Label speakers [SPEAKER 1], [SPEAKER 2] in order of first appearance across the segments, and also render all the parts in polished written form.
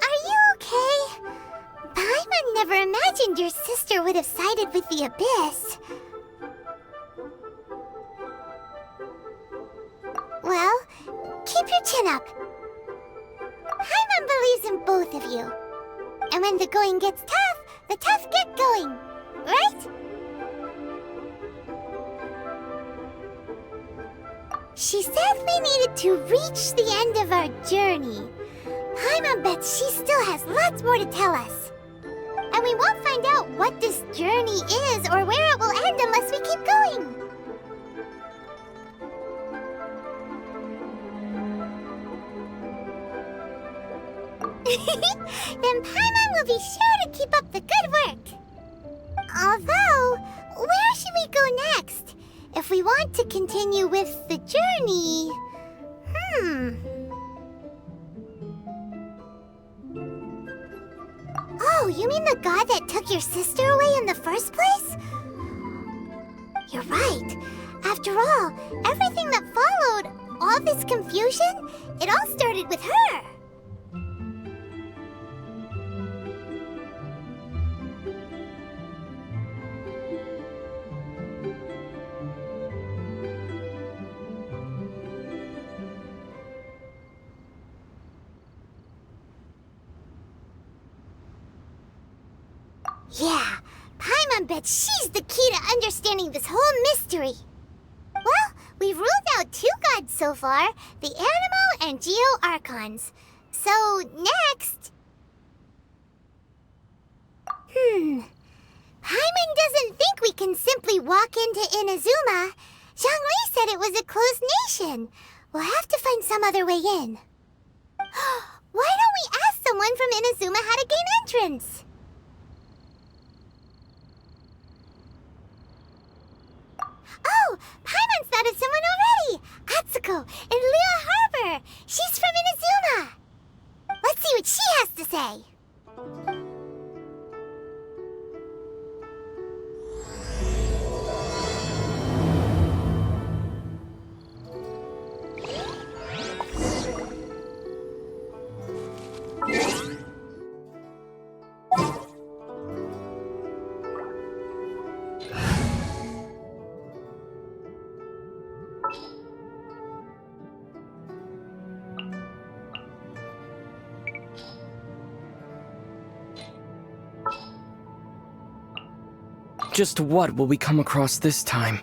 [SPEAKER 1] Are you okay? Paimon never imagined your sister would have sided with the Abyss. Well, keep your chin up. Paimon believes in both of you. And when the going gets tough, the tough get going. Right? She said we needed to reach the end of our journey. Paimon bets she still has lots more to tell us. And we won't find out what this journey is or where it will end unless we keep going. Then Paimon will be sure to keep up the good work. Although, where should we go next? If we want to continue with the journey... Oh, you mean the god that took your sister away in the first place? You're right. After all, everything that followed, all this confusion, it all started with her. Yeah, Paimon bets she's the key to understanding this whole mystery. Well, we've ruled out 2 gods so far, the Animo and Geo Archons. So, next... Paimon doesn't think we can simply walk into Inazuma. Zhongli said it was a closed nation. We'll have to find some other way in. Why don't we ask someone from Inazuma how to gain entrance? Oh, Paimon's thought of someone already! Atsuko, in Liyue Harbor! She's from Inazuma! Let's see what she has to say!
[SPEAKER 2] Just what will we come across this time?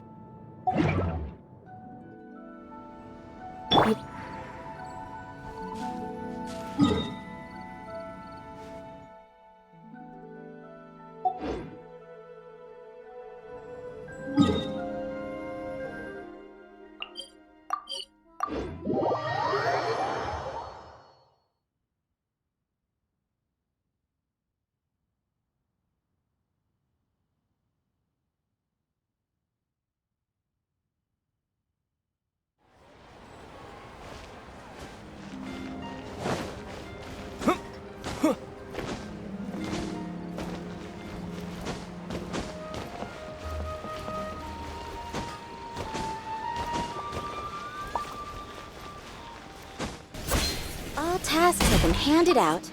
[SPEAKER 3] All tasks have been handed out.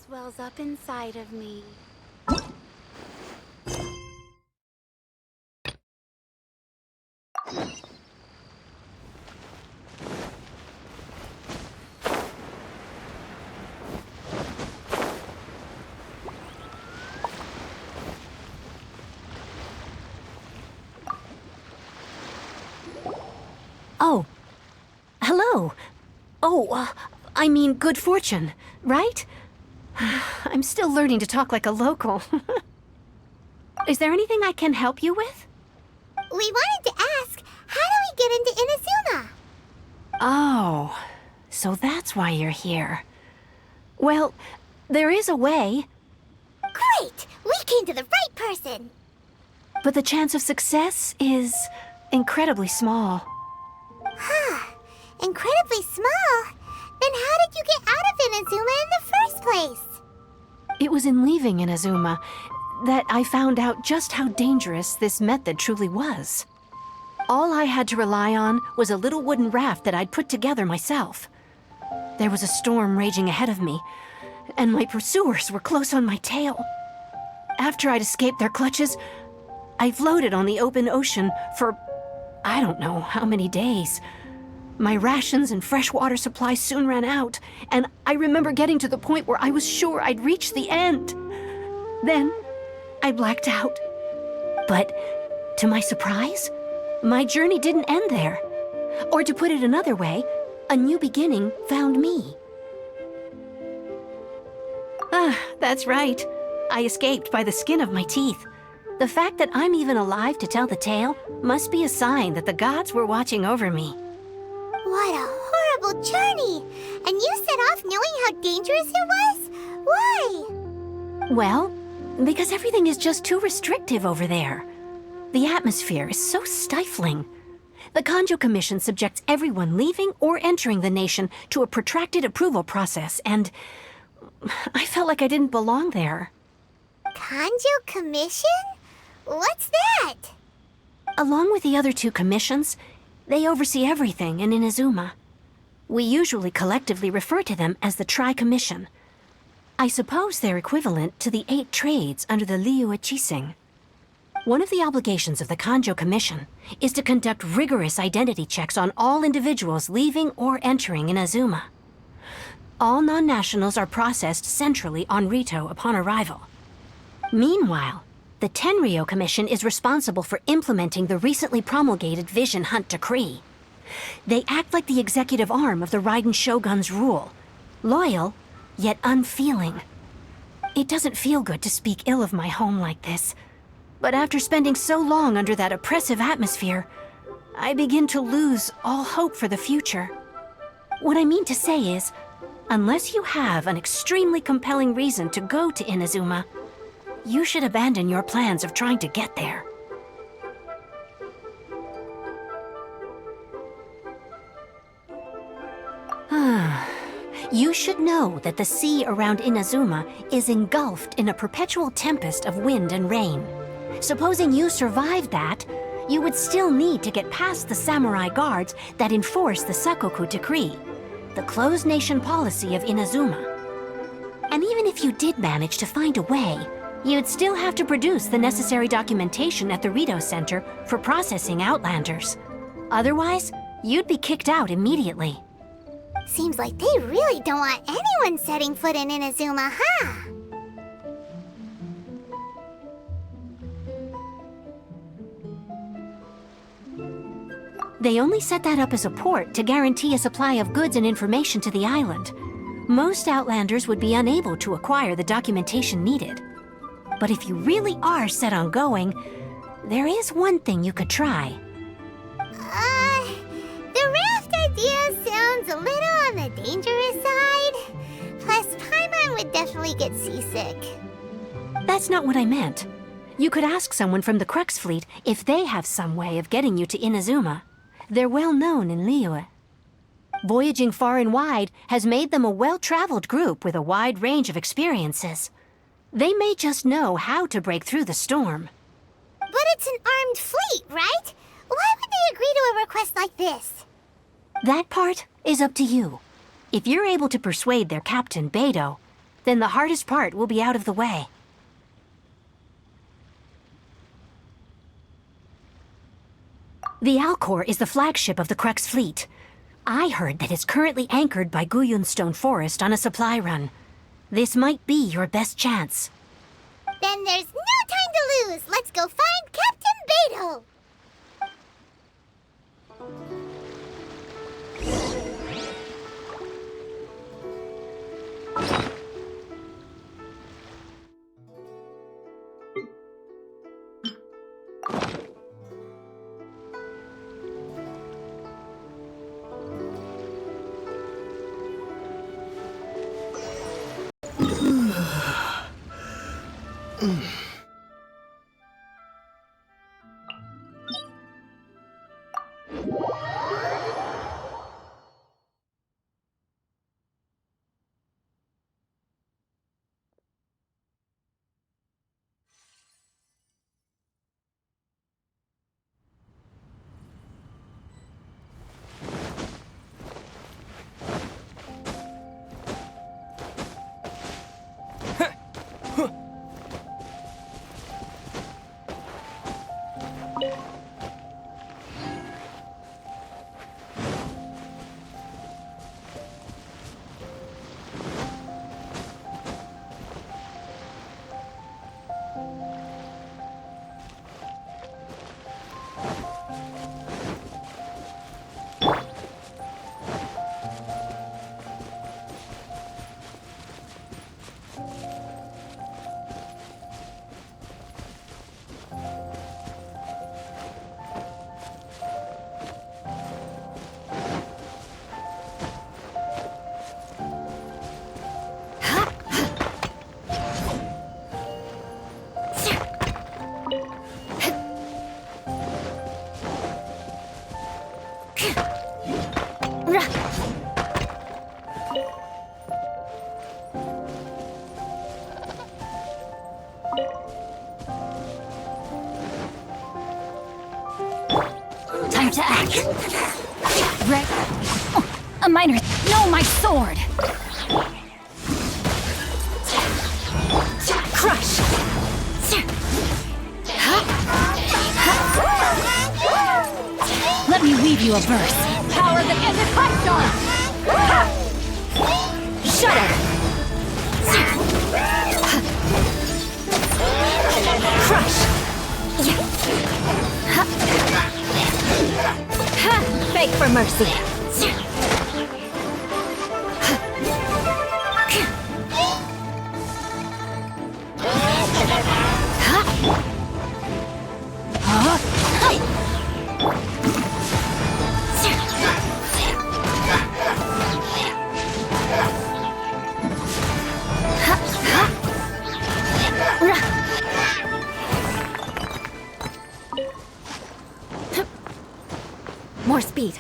[SPEAKER 3] Wells up inside of me.
[SPEAKER 4] Oh. Hello. Oh, I mean good fortune, right? I'm still learning to talk like a local. Is there anything I can help you with?
[SPEAKER 1] We wanted to ask, how do we get into Inazuma?
[SPEAKER 4] Oh, So that's why you're here. Well, there is a way,
[SPEAKER 1] Great! We came to the right person!
[SPEAKER 4] but the chance of success is incredibly small.
[SPEAKER 1] Incredibly small? Then how did you get out of Inazuma in the first place?
[SPEAKER 4] It was in leaving Inazuma that I found out just how dangerous this method truly was. All I had to rely on was a little wooden raft that I'd put together myself. There was a storm raging ahead of me, and my pursuers were close on my tail. After I'd escaped their clutches, I floated on the open ocean for I don't know how many days. My rations and freshwater supply soon ran out, and I remember getting to the point where I was sure I'd reached the end. Then, I blacked out. But, to my surprise, my journey didn't end there. Or to put it another way, a new beginning found me. That's right. I escaped by the skin of my teeth. The fact that I'm even alive to tell the tale must be a sign that the gods were watching over me.
[SPEAKER 1] What a horrible journey! And you set off knowing how dangerous it was? Why?
[SPEAKER 4] Well, because everything is just too restrictive over there. The atmosphere is so stifling. The Kanjo Commission subjects everyone leaving or entering the nation to a protracted approval process, and I felt like I didn't belong there.
[SPEAKER 1] Kanjo Commission? What's that?
[SPEAKER 4] Along with the other two commissions, they oversee everything in Inazuma. We usually collectively refer to them as the Tri-Commission. I suppose they're equivalent to the 8 trades under the Liyue Chising. One of the obligations of the Kanjo Commission is to conduct rigorous identity checks on all individuals leaving or entering Inazuma. All non-nationals are processed centrally on Rito upon arrival. Meanwhile, the Tenryo Commission is responsible for implementing the recently promulgated Vision Hunt Decree. They act like the executive arm of the Raiden Shogun's rule, loyal, yet unfeeling. It doesn't feel good to speak ill of my home like this, but after spending so long under that oppressive atmosphere, I begin to lose all hope for the future. What I mean to say is, unless you have an extremely compelling reason to go to Inazuma, you should abandon your plans of trying to get there. You should know that the sea around Inazuma is engulfed in a perpetual tempest of wind and rain. Supposing you survived that, you would still need to get past the samurai guards that enforce the Sakoku Decree, the closed nation policy of Inazuma. And even if you did manage to find a way, you'd still have to produce the necessary documentation at the Rito Center for processing Outlanders. Otherwise, you'd be kicked out immediately.
[SPEAKER 1] Seems like they really don't want anyone setting foot in Inazuma, huh?
[SPEAKER 4] They only set that up as a port to guarantee a supply of goods and information to the island. Most Outlanders would be unable to acquire the documentation needed. But if you really are set on going, there is one thing you could try.
[SPEAKER 1] The raft idea sounds a little on the dangerous side. Plus, Paimon would definitely get seasick.
[SPEAKER 4] That's not what I meant. You could ask someone from the Crux Fleet if they have some way of getting you to Inazuma. They're well known in Liyue. Voyaging far and wide has made them a well-traveled group with a wide range of experiences. They may just know how to break through the storm.
[SPEAKER 1] But it's an armed fleet, right? Why would they agree to a request like this?
[SPEAKER 4] That part is up to you. If you're able to persuade their captain, Beidou, then the hardest part will be out of the way. The Alcor is the flagship of the Crux Fleet. I heard that it's currently anchored by Guyunstone Forest on a supply run. This might be your best chance.
[SPEAKER 1] Then there's no time to lose. Let's go find Captain Beidou.
[SPEAKER 4] Time to act. Right. Oh, a minor. No, my sword. Crush. Let me weave you a verse. Power that ended high storm. Shudder. Crush. Beg for mercy. More speed.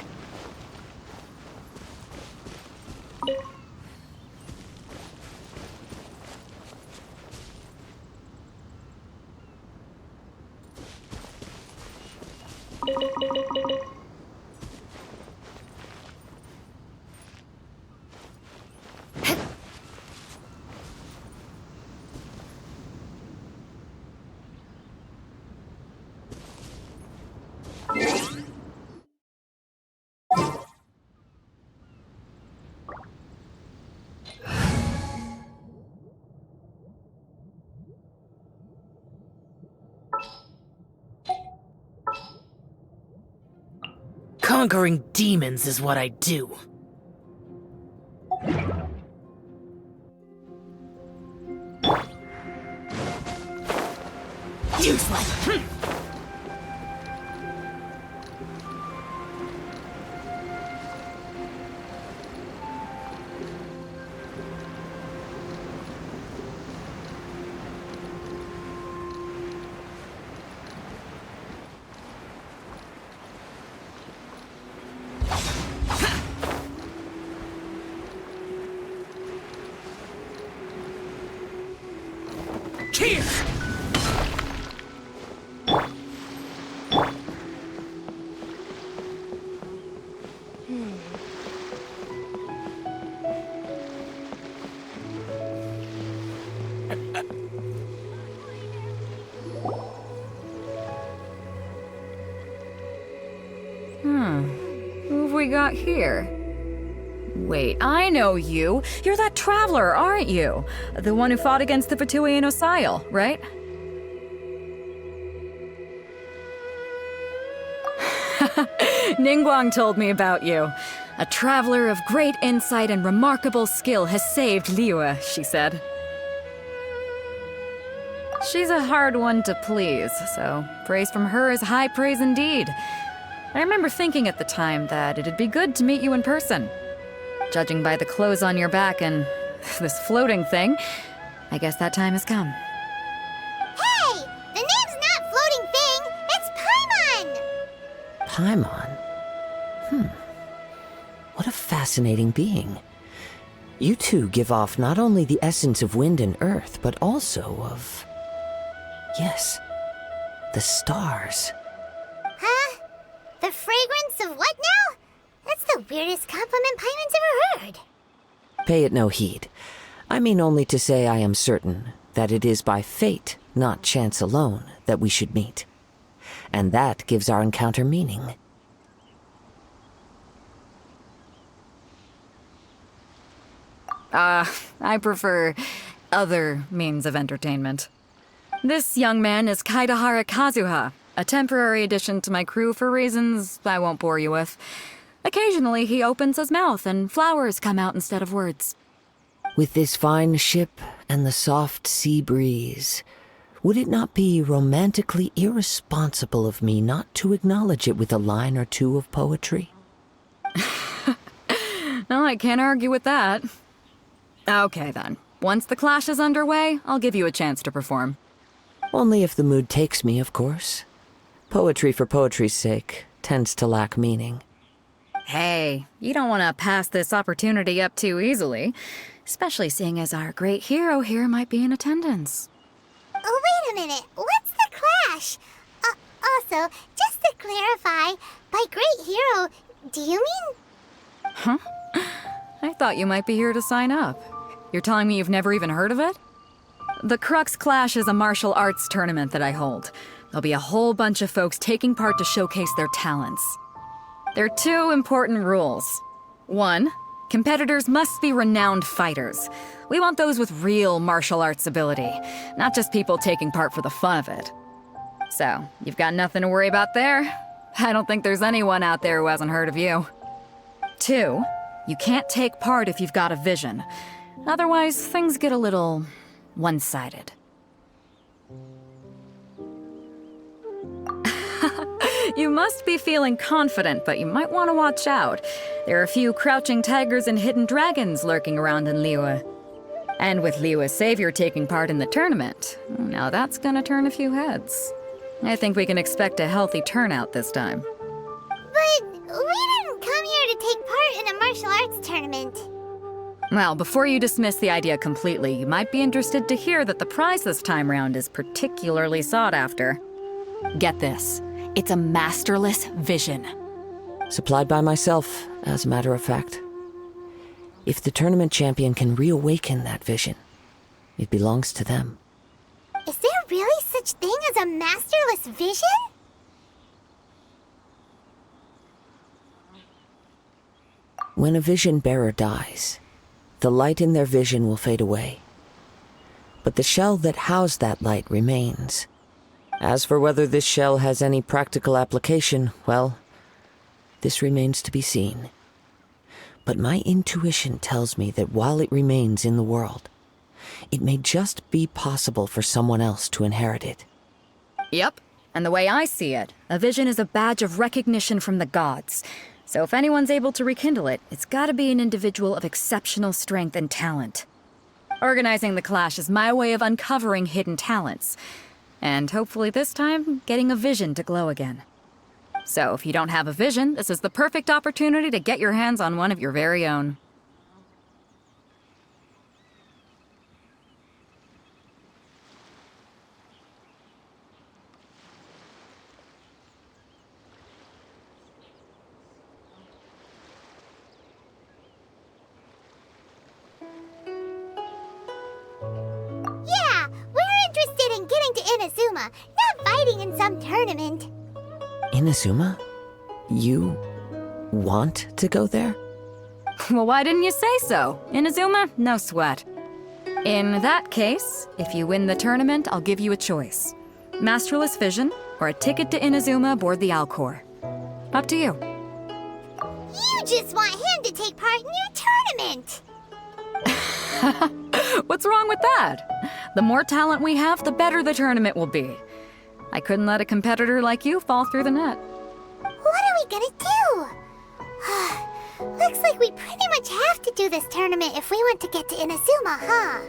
[SPEAKER 5] Conquering demons is what I do. Useless. Here!
[SPEAKER 6] Who have we got here? Wait, I know you. You're that traveler, aren't you? The one who fought against the Fatui and Osile, right? Ningguang told me about you. A traveler of great insight and remarkable skill has saved Liyue, she said. She's a hard one to please, so praise from her is high praise indeed. I remember thinking at the time that it'd be good to meet you in person. Judging by the clothes on your back and this floating thing, I guess that time has come.
[SPEAKER 7] Paimon. What a fascinating being. You two give off not only the essence of wind and earth, but also of... yes, the stars.
[SPEAKER 1] Huh? The fragrance of what now? That's the weirdest compliment Paimon's ever heard.
[SPEAKER 7] Pay it no heed. I mean only to say I am certain that it is by fate, not chance alone, that we should meet. And that gives our encounter meaning.
[SPEAKER 6] I prefer other means of entertainment. This young man is Kaidahara Kazuha, a temporary addition to my crew for reasons I won't bore you with. Occasionally, he opens his mouth and flowers come out instead of words.
[SPEAKER 7] With this fine ship and the soft sea breeze, would it not be romantically irresponsible of me not to acknowledge it with a line or two of poetry?
[SPEAKER 6] No, I can't argue with that. Okay, then. Once the clash is underway, I'll give you a chance to perform.
[SPEAKER 7] Only if the mood takes me, of course. Poetry for poetry's sake tends to lack meaning.
[SPEAKER 6] Hey, you don't want to pass this opportunity up too easily, especially seeing as our great hero here might be in attendance.
[SPEAKER 1] Oh, wait a minute. What's the clash? Also, just to clarify, by great hero, do you mean...
[SPEAKER 6] I thought you might be here to sign up. You're telling me you've never even heard of it? The Crux Clash is a martial arts tournament that I hold. There'll be a whole bunch of folks taking part to showcase their talents. There are 2 important rules. 1, competitors must be renowned fighters. We want those with real martial arts ability, not just people taking part for the fun of it. So, you've got nothing to worry about there. I don't think there's anyone out there who hasn't heard of you. 2, you can't take part if you've got a vision. Otherwise, things get a little one-sided. You must be feeling confident, but you might want to watch out. There are a few crouching tigers and hidden dragons lurking around in Liyue. And with Liyue's savior taking part in the tournament, now that's gonna turn a few heads. I think we can expect a healthy turnout this time.
[SPEAKER 1] But we didn't come here to take part in a martial arts tournament.
[SPEAKER 6] Well, before you dismiss the idea completely, you might be interested to hear that the prize this time round is particularly sought after. Get this. It's a masterless vision.
[SPEAKER 7] Supplied by myself, as a matter of fact. If the tournament champion can reawaken that vision, it belongs to them.
[SPEAKER 1] Is there really such thing as a masterless vision?
[SPEAKER 7] When a vision bearer dies, the light in their vision will fade away. But the shell that housed that light remains. As for whether this shell has any practical application, well, this remains to be seen. But my intuition tells me that while it remains in the world, it may just be possible for someone else to inherit it.
[SPEAKER 6] Yep. And the way I see it, a vision is a badge of recognition from the gods. So if anyone's able to rekindle it, it's gotta be an individual of exceptional strength and talent. Organizing the clash is my way of uncovering hidden talents. And hopefully this time, getting a vision to glow again. So if you don't have a vision, this is the perfect opportunity to get your hands on one of your very own.
[SPEAKER 1] Yeah, we're interested in getting to Inazuma, not fighting in some tournament.
[SPEAKER 7] Inazuma? You want to go there?
[SPEAKER 6] Well, why didn't you say so? Inazuma? No sweat. In that case, if you win the tournament, I'll give you a choice. Masterless Vision, or a ticket to Inazuma aboard the Alcor. Up to you.
[SPEAKER 1] You just want him to take part in your tournament.
[SPEAKER 6] What's wrong with that? The more talent we have, the better the tournament will be. I couldn't let a competitor like you fall through the net.
[SPEAKER 1] What are we gonna do? Looks like we pretty much have to do this tournament if we want to get to Inazuma, huh?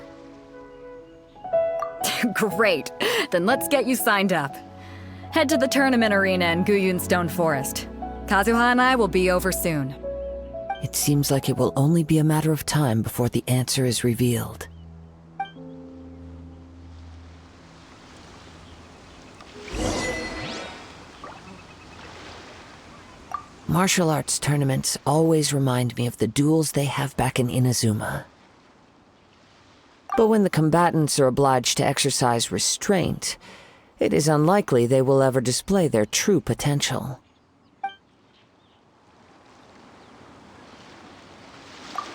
[SPEAKER 6] Great. Then let's get you signed up. Head to the tournament arena in Guyun Stone Forest. Kazuha and I will be over soon.
[SPEAKER 7] It seems like it will only be a matter of time before the answer is revealed. Martial arts tournaments always remind me of the duels they have back in Inazuma. But when the combatants are obliged to exercise restraint, it is unlikely they will ever display their true potential.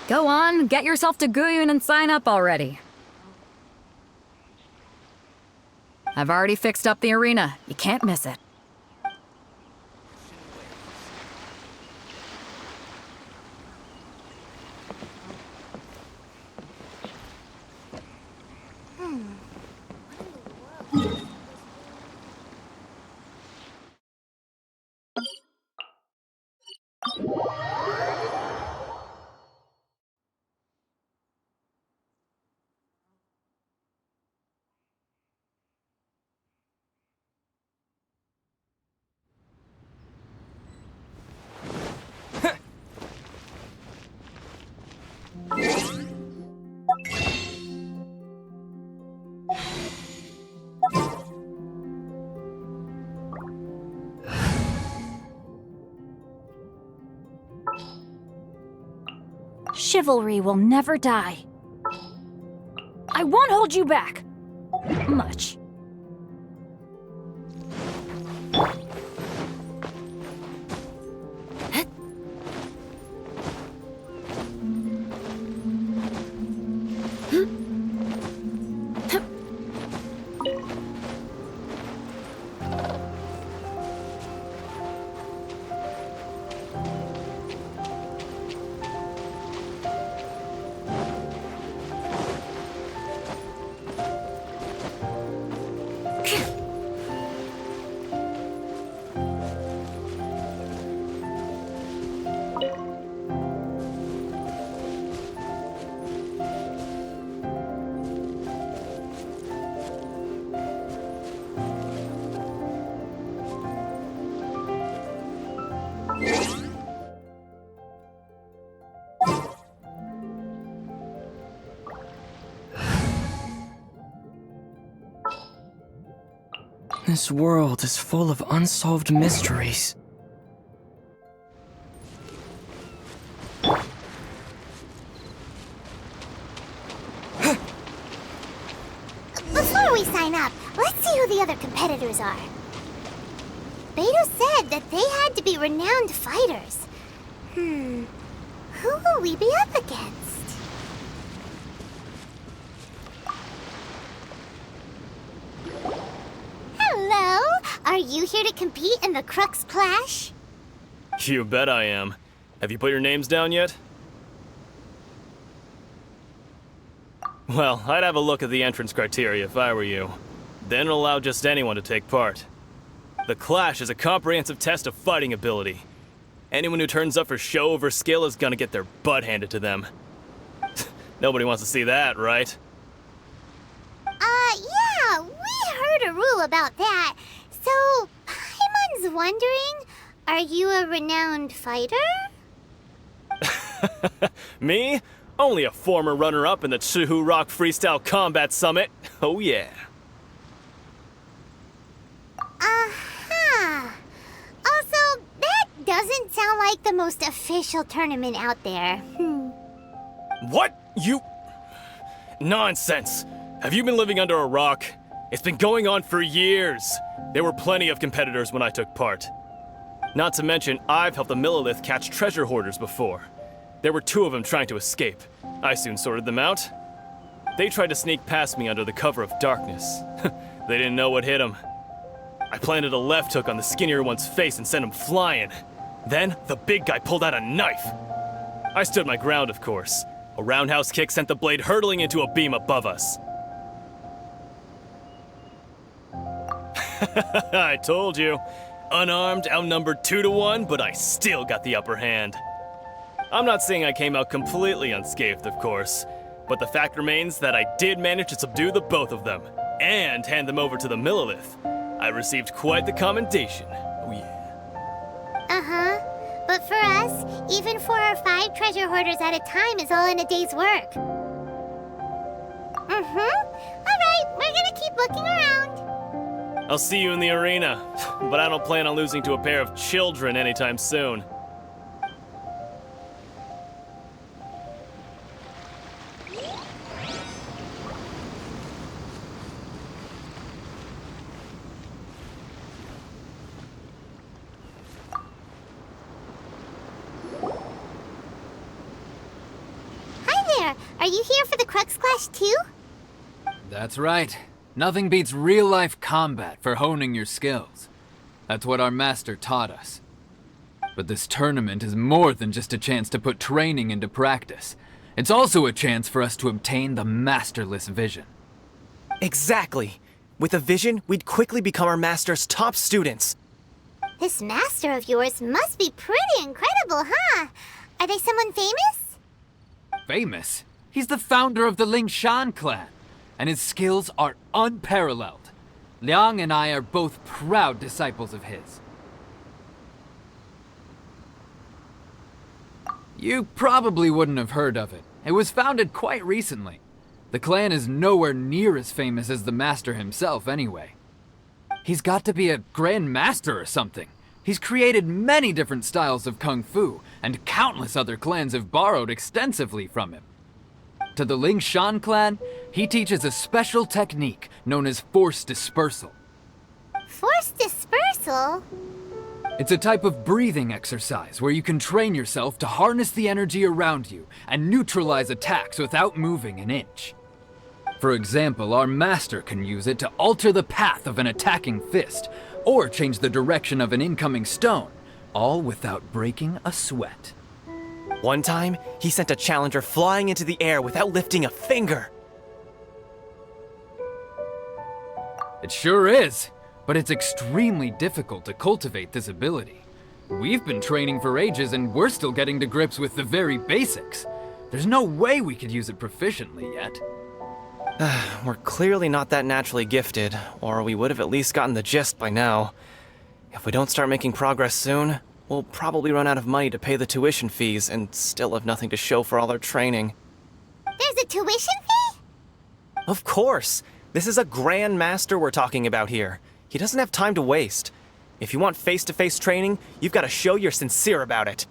[SPEAKER 6] Go on, get yourself to Guyun and sign up already. I've already fixed up the arena. You can't miss it.
[SPEAKER 4] Chivalry will never die. I won't hold you back. Much.
[SPEAKER 2] This world is full of unsolved mysteries.
[SPEAKER 1] Before we sign up, let's see who the other competitors are. Beto said that they had to be renowned fighters. Who will we be up against? Hello? Are you here to compete in the Crux Clash?
[SPEAKER 8] You bet I am. Have you put your names down yet? Well, I'd have a look at the entrance criteria if I were you. Then allow just anyone to take part. The Clash is a comprehensive test of fighting ability. Anyone who turns up for show over skill is gonna get their butt handed to them. Nobody wants to see that, right?
[SPEAKER 1] Yeah, we heard a rule about that. So, Paimon's wondering, are you a renowned fighter?
[SPEAKER 8] Me? Only a former runner-up in the Chihu Rock Freestyle Combat Summit. Oh yeah.
[SPEAKER 1] Also, that doesn't sound like the most official tournament out there.
[SPEAKER 8] What? You... Nonsense. Have you been living under a rock? It's been going on for years. There were plenty of competitors when I took part. Not to mention, I've helped the Millilith catch treasure hoarders before. There were 2 of them trying to escape. I soon sorted them out. They tried to sneak past me under the cover of darkness. They didn't know what hit them. I planted a left hook on the skinnier one's face and sent him flying. Then, the big guy pulled out a knife. I stood my ground, of course. A roundhouse kick sent the blade hurtling into a beam above us. I told you. Unarmed, outnumbered 2 to 1, but I still got the upper hand. I'm not saying I came out completely unscathed, of course, but the fact remains that I did manage to subdue the both of them, and hand them over to the Millilith. I received quite the commendation. Oh yeah.
[SPEAKER 1] But for us, even 4 or 5 treasure hoarders at a time is all in a day's work. Alright, we're gonna keep looking around.
[SPEAKER 8] I'll see you in the arena, but I don't plan on losing to a pair of children anytime soon.
[SPEAKER 1] Hi there, are you here for the Crux Clash too?
[SPEAKER 9] That's right. Nothing beats real-life combat for honing your skills. That's what our master taught us. But this tournament is more than just a chance to put training into practice. It's also a chance for us to obtain the masterless vision.
[SPEAKER 10] Exactly. With a vision, we'd quickly become our master's top students.
[SPEAKER 1] This master of yours must be pretty incredible, huh? Are they someone famous?
[SPEAKER 9] Famous? He's the founder of the Lingshan clan, and his skills are unparalleled. Liang and I are both proud disciples of his. You probably wouldn't have heard of it. It was founded quite recently. The clan is nowhere near as famous as the master himself anyway. He's got to be a grand master or something. He's created many different styles of kung fu, and countless other clans have borrowed extensively from him. To the Lingshan clan, he teaches a special technique known as force dispersal.
[SPEAKER 1] Force dispersal?
[SPEAKER 9] It's a type of breathing exercise where you can train yourself to harness the energy around you and neutralize attacks without moving an inch. For example, our master can use it to alter the path of an attacking fist, or change the direction of an incoming stone, all without breaking a sweat.
[SPEAKER 10] One time, he sent a challenger flying into the air without lifting a finger.
[SPEAKER 9] It sure is, but it's extremely difficult to cultivate this ability. We've been training for ages and we're still getting to grips with the very basics. There's no way we could use it proficiently yet.
[SPEAKER 10] We're clearly not that naturally gifted, or we would have at least gotten the gist by now. If we don't start making progress soon, we'll probably run out of money to pay the tuition fees and still have nothing to show for all our training.
[SPEAKER 1] There's a tuition fee?
[SPEAKER 10] Of course! This is a Grand Master we're talking about here. He doesn't have time to waste. If you want face-to-face training, you've got to show you're sincere about it.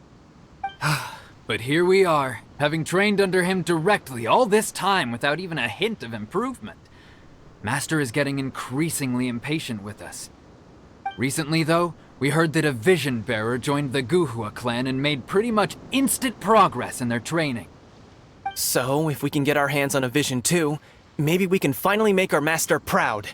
[SPEAKER 9] But here we are, having trained under him directly all this time without even a hint of improvement. Master is getting increasingly impatient with us. Recently, though, we heard that a vision bearer joined the Guhua clan and made pretty much instant progress in their training.
[SPEAKER 10] So, if we can get our hands on a vision too, maybe we can finally make our master proud.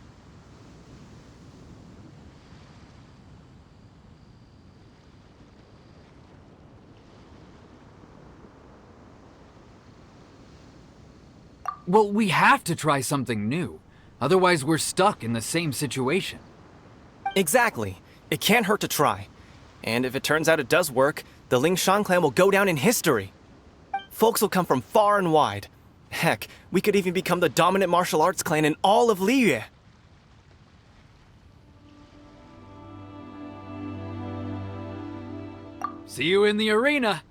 [SPEAKER 9] Well, we have to try something new. Otherwise, we're stuck in the same situation.
[SPEAKER 10] Exactly. It can't hurt to try. And if it turns out it does work, the Lingshan clan will go down in history. Folks will come from far and wide. Heck, we could even become the dominant martial arts clan in all of Liyue.
[SPEAKER 9] See you in the arena!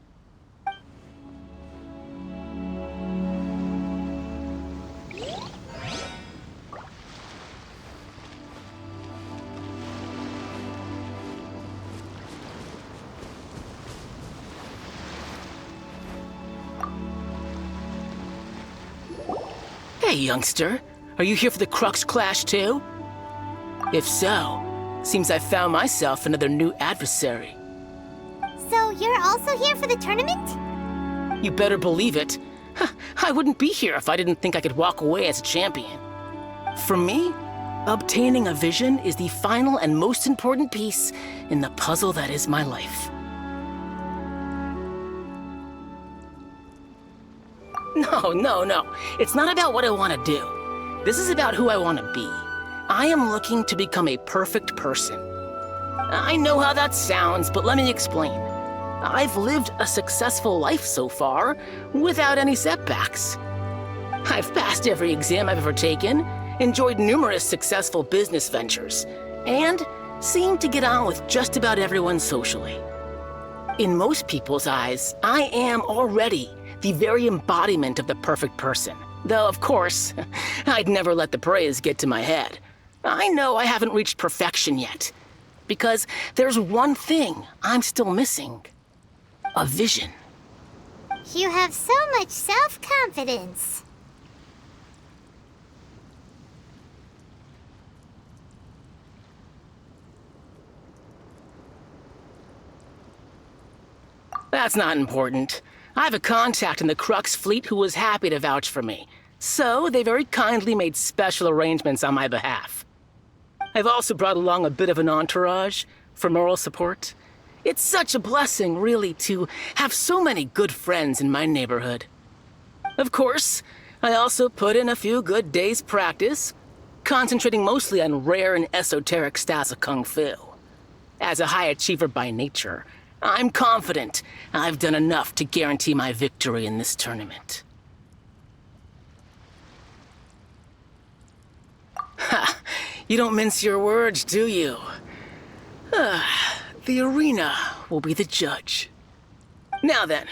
[SPEAKER 5] Hey, youngster. Are you here for the Crux Clash too? If so, seems I found myself another new adversary.
[SPEAKER 1] So you're also here for the tournament?
[SPEAKER 5] You better believe it. I wouldn't be here if I didn't think I could walk away as a champion. For me, obtaining a vision is the final and most important piece in the puzzle that is my life. No. It's not about what I want to do. This is about who I want to be. I am looking to become a perfect person. I know how that sounds, but let me explain. I've lived a successful life so far, without any setbacks. I've passed every exam I've ever taken, enjoyed numerous successful business ventures, and seemed to get on with just about everyone socially. In most people's eyes, I am already the very embodiment of the perfect person. Though, of course, I'd never let the praise get to my head. I know I haven't reached perfection yet, because there's one thing I'm still missing. A vision.
[SPEAKER 1] You have so much self-confidence.
[SPEAKER 5] That's not important. I have a contact in the Crux fleet who was happy to vouch for me. So they very kindly made special arrangements on my behalf. I've also brought along a bit of an entourage for moral support. It's such a blessing, really, to have so many good friends in my neighborhood. Of course, I also put in a few good days' practice, concentrating mostly on rare and esoteric styles of Kung Fu. As a high achiever by nature, I'm confident I've done enough to guarantee my victory in this tournament. Ha! You don't mince your words, do you? The arena will be the judge. Now then,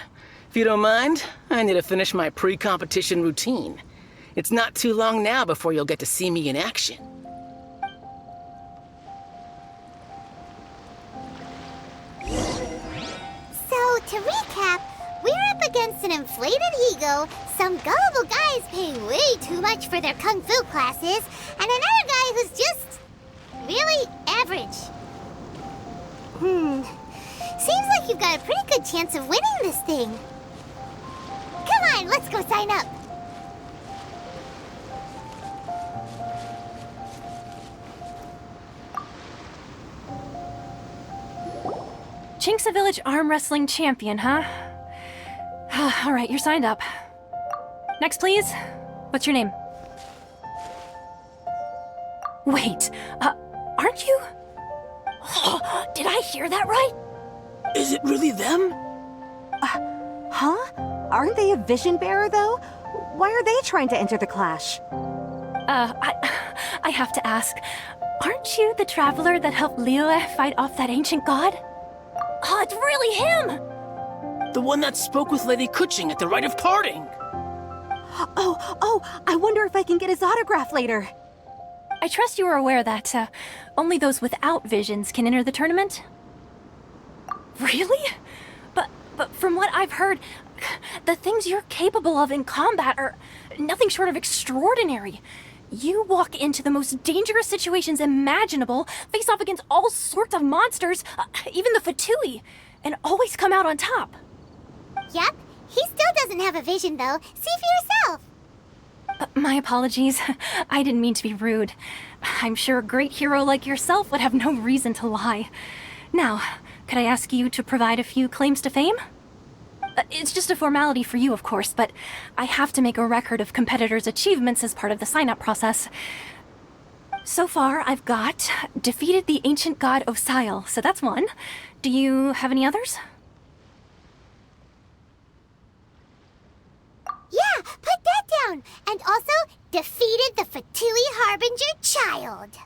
[SPEAKER 5] if you don't mind, I need to finish my pre-competition routine. It's not too long now before you'll get to see me in action.
[SPEAKER 1] So, to recap, we're up against an inflated ego, some gullible guys paying way too much for their kung fu classes, and another guy who's just really average. Seems like you've got a pretty good chance of winning this thing. Come on, let's go sign up.
[SPEAKER 4] Chinksa Village Arm Wrestling Champion, huh? All right, you're signed up. Next, please. What's your name? Wait, aren't you? Did I hear that right?
[SPEAKER 5] Is it really them?
[SPEAKER 11] Huh? Aren't they a vision bearer, though? Why are they trying to enter the clash?
[SPEAKER 4] I have to ask, aren't you the traveler that helped Liyue fight off that ancient god? Oh, it's really him!
[SPEAKER 5] The one that spoke with Lady Kuching at the rite of parting.
[SPEAKER 11] Oh, I wonder if I can get his autograph later.
[SPEAKER 4] I trust you are aware that only those without visions can enter the tournament? Really? But from what I've heard, the things you're capable of in combat are nothing short of extraordinary. You walk into the most dangerous situations imaginable, face off against all sorts of monsters, even the Fatui, and always come out on top.
[SPEAKER 1] Yep, he still doesn't have a vision, though. See for yourself.
[SPEAKER 4] My apologies. I didn't mean to be rude. I'm sure a great hero like yourself would have no reason to lie. Now, could I ask you to provide a few claims to fame? It's just a formality for you, of course, but I have to make a record of competitors' achievements as part of the sign-up process. So far, I've got defeated the ancient god Osile, so that's one. Do you have any others?
[SPEAKER 1] Yeah, put that down. And also, defeated the Fatui Harbinger child.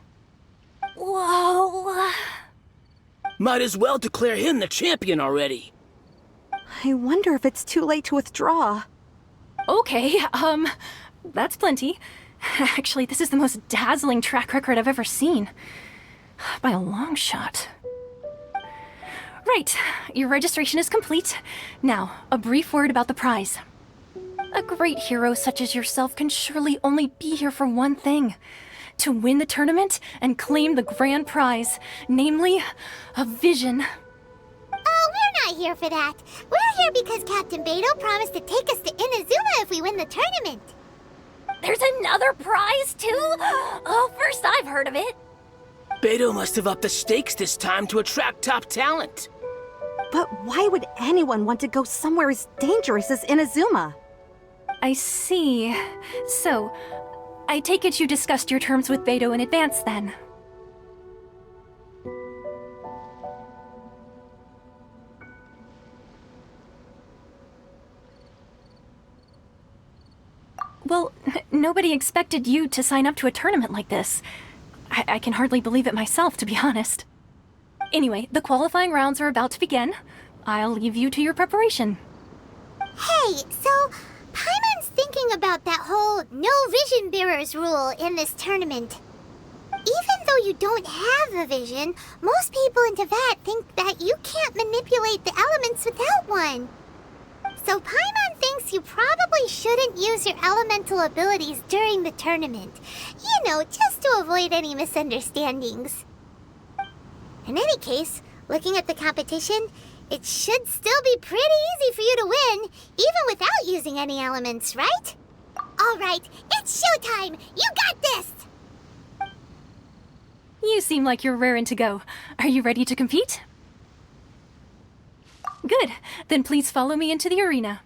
[SPEAKER 4] Whoa.
[SPEAKER 5] Might as well declare him the champion already.
[SPEAKER 11] I wonder if it's too late to withdraw.
[SPEAKER 4] Okay, that's plenty. Actually, this is the most dazzling track record I've ever seen. By a long shot. Right, your registration is complete. Now, a brief word about the prize. A great hero such as yourself can surely only be here for one thing. To win the tournament and claim the grand prize, namely, a vision.
[SPEAKER 1] Oh, we're not here for that. We're here because Captain Beidou promised to take us to Inazuma if we win the tournament.
[SPEAKER 4] There's another prize, too? Oh, first I've heard of it.
[SPEAKER 5] Beidou must have upped the stakes this time to attract top talent.
[SPEAKER 11] But why would anyone want to go somewhere as dangerous as Inazuma?
[SPEAKER 4] I see. So, I take it you discussed your terms with Beidou in advance, then? Well, nobody expected you to sign up to a tournament like this. I can hardly believe it myself, to be honest. Anyway, the qualifying rounds are about to begin. I'll leave you to your preparation.
[SPEAKER 1] Hey, so Paimon's thinking about that whole no vision bearers rule in this tournament. Even though you don't have a vision, most people in Teyvat think that you can't manipulate the elements without one. So Paimon thinks you probably shouldn't use your elemental abilities during the tournament. You know, just to avoid any misunderstandings. In any case, looking at the competition, it should still be pretty easy for you to win, even without using any elements, right? Alright, it's showtime! You got this!
[SPEAKER 4] You seem like you're raring to go. Are you ready to compete? Good. Then please follow me into the arena.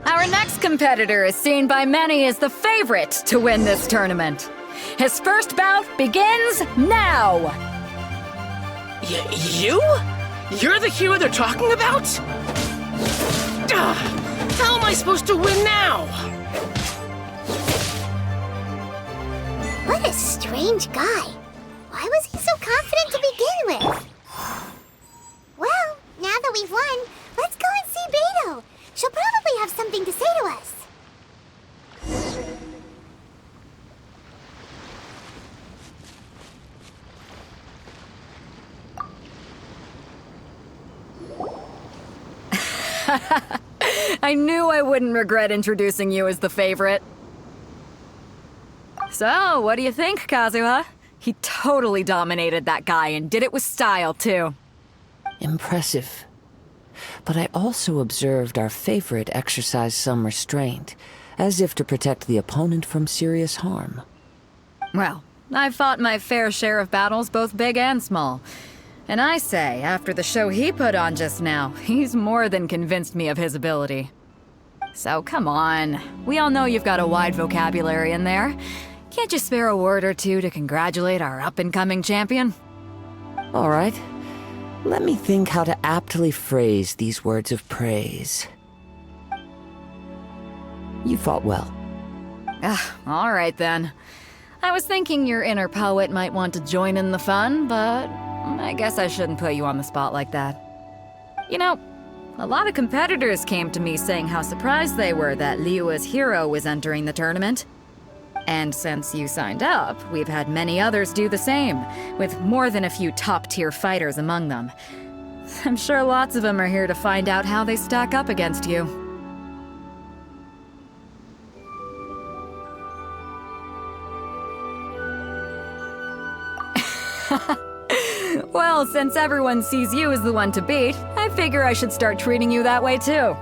[SPEAKER 6] Our next competitor is seen by many as the favorite to win this tournament. His first bout begins now!
[SPEAKER 5] You? You're the hero they're talking about? How am I supposed to win now?
[SPEAKER 1] What a strange guy. Why was he so confident to begin with? Well, now that we've won, let's go and see Beto. She'll probably have something to say to us.
[SPEAKER 6] I knew I wouldn't regret introducing you as the favorite. So, what do you think, Kazuha? He totally dominated that guy and did it with style, too.
[SPEAKER 7] Impressive. But I also observed our favorite exercise some restraint, as if to protect the opponent from serious harm.
[SPEAKER 6] Well, I've fought my fair share of battles, both big and small. And I say, after the show he put on just now, he's more than convinced me of his ability. So come on, we all know you've got a wide vocabulary in there. Can't you spare a word or two to congratulate our up-and-coming champion?
[SPEAKER 7] All right. Let me think how to aptly phrase these words of praise. You fought well.
[SPEAKER 6] All right then. I was thinking your inner poet might want to join in the fun, but I guess I shouldn't put you on the spot like that. You know, a lot of competitors came to me saying how surprised they were that Liyue's hero was entering the tournament. And since you signed up, we've had many others do the same, with more than a few top-tier fighters among them. I'm sure lots of them are here to find out how they stack up against you. Well, since everyone sees you as the one to beat, I figure I should start treating you that way too.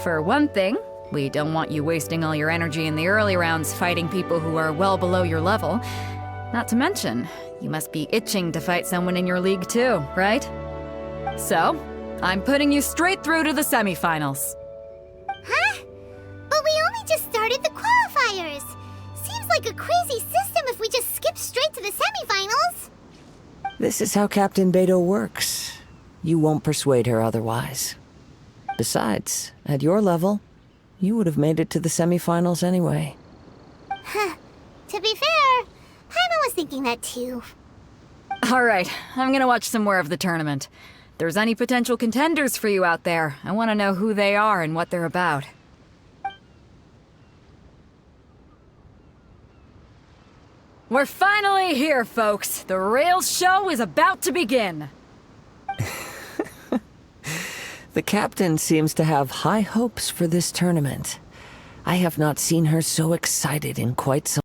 [SPEAKER 6] For one thing, we don't want you wasting all your energy in the early rounds fighting people who are well below your level. Not to mention, you must be itching to fight someone in your league too, right? So, I'm putting you straight through to the semifinals.
[SPEAKER 1] Huh? But we only just started the qualifiers. Seems like a crazy system if we just skip straight to the semifinals.
[SPEAKER 7] This is how Captain Beto works. You won't persuade her otherwise. Besides, at your level, you would have made it to the semifinals anyway.
[SPEAKER 1] Huh. To be fair, Paimon was thinking that too.
[SPEAKER 6] All right, I'm gonna watch some more of the tournament. If there's any potential contenders for you out there, I want to know who they are and what they're about. We're finally here, folks. The real show is about to begin.
[SPEAKER 7] The captain seems to have high hopes for this tournament. I have not seen her so excited in quite some